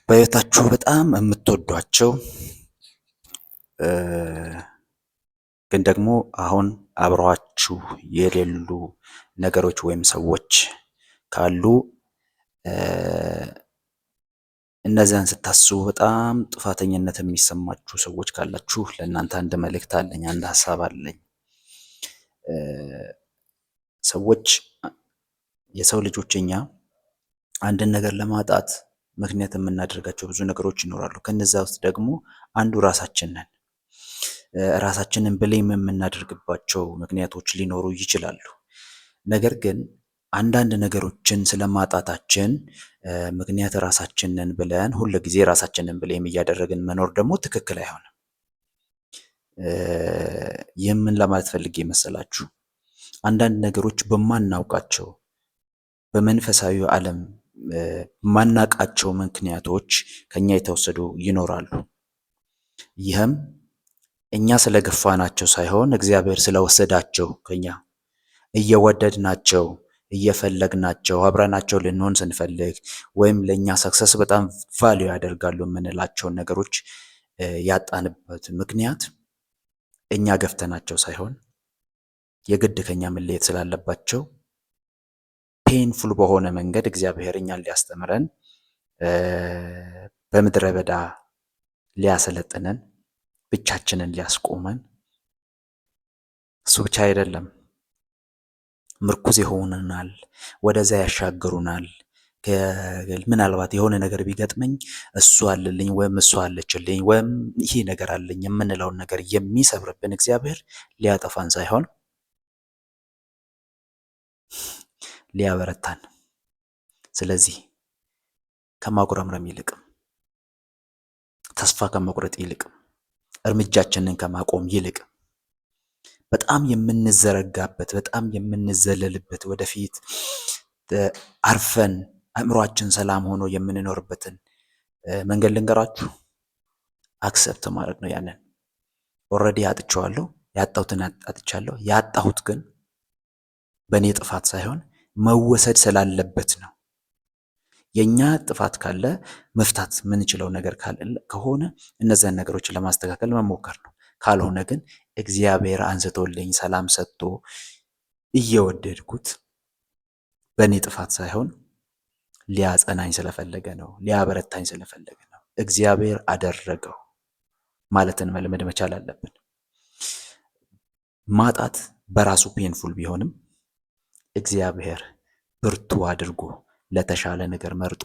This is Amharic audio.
በህይወታችሁ በጣም የምትወዷቸው ግን ደግሞ አሁን አብረዋችሁ የሌሉ ነገሮች ወይም ሰዎች ካሉ እነዚያን ስታስቡ በጣም ጥፋተኝነት የሚሰማችሁ ሰዎች ካላችሁ ለእናንተ አንድ መልእክት አለኝ፣ አንድ ሀሳብ አለኝ። ሰዎች የሰው ልጆች እኛ አንድን ነገር ለማጣት ምክንያት የምናደርጋቸው ብዙ ነገሮች ይኖራሉ። ከነዛ ውስጥ ደግሞ አንዱ ራሳችን ነን። ራሳችንን ብሌም የምናደርግባቸው ምክንያቶች ሊኖሩ ይችላሉ። ነገር ግን አንዳንድ ነገሮችን ስለማጣታችን ምክንያት ራሳችንን ብለን ሁል ጊዜ ራሳችንን ብሌም እያደረግን መኖር ደግሞ ትክክል አይሆንም። ይህም ምን ለማለት ፈልጌ መሰላችሁ? አንዳንድ ነገሮች በማናውቃቸው በመንፈሳዊ ዓለም ማናቃቸው ምክንያቶች ከኛ የተወሰዱ ይኖራሉ። ይህም እኛ ስለገፋናቸው ሳይሆን እግዚአብሔር ስለወሰዳቸው ከኛ እየወደድናቸው እየፈለግናቸው አብረናቸው ልንሆን ስንፈልግ ወይም ለኛ ሰክሰስ በጣም ቫልዩ ያደርጋሉ የምንላቸውን ነገሮች ያጣንበት ምክንያት እኛ ገፍተናቸው ሳይሆን የግድ ከኛ መለየት ስላለባቸው ፔንፉል በሆነ መንገድ እግዚአብሔር እኛን ሊያስተምረን በምድረ በዳ ሊያሰለጥነን ብቻችንን ሊያስቆመን እሱ ብቻ አይደለም፣ ምርኩዝ ይሆኑናል፣ ወደዛ ያሻግሩናል። ምናልባት የሆነ ነገር ቢገጥመኝ እሱ አለልኝ ወይም እሱ አለችልኝ ወይም ይሄ ነገር አለኝ የምንለውን ነገር የሚሰብርብን እግዚአብሔር ሊያጠፋን ሳይሆን ሊያበረታን። ስለዚህ ከማጉረምረም ይልቅ ተስፋ ከመቁረጥ ይልቅ እርምጃችንን ከማቆም ይልቅ በጣም የምንዘረጋበት በጣም የምንዘለልበት ወደፊት አርፈን አእምሯችን ሰላም ሆኖ የምንኖርበትን መንገድ ልንገራችሁ። አክሰፕት ማድረግ ነው። ያንን ኦልሬዲ አጥቼዋለሁ፣ ያጣሁትን አጥቻለሁ። ያጣሁት ግን በእኔ ጥፋት ሳይሆን መወሰድ ስላለበት ነው። የኛ ጥፋት ካለ መፍታት የምንችለው ነገር ከሆነ እነዚያን ነገሮችን ለማስተካከል መሞከር ነው። ካልሆነ ግን እግዚአብሔር አንስቶልኝ ሰላም ሰጥቶ እየወደድኩት በእኔ ጥፋት ሳይሆን ሊያጸናኝ ስለፈለገ ነው፣ ሊያበረታኝ ስለፈለገ ነው። እግዚአብሔር አደረገው ማለትን መልመድ መቻል አለብን። ማጣት በራሱ ፔንፉል ቢሆንም እግዚአብሔር ብርቱ አድርጎ ለተሻለ ነገር መርጦ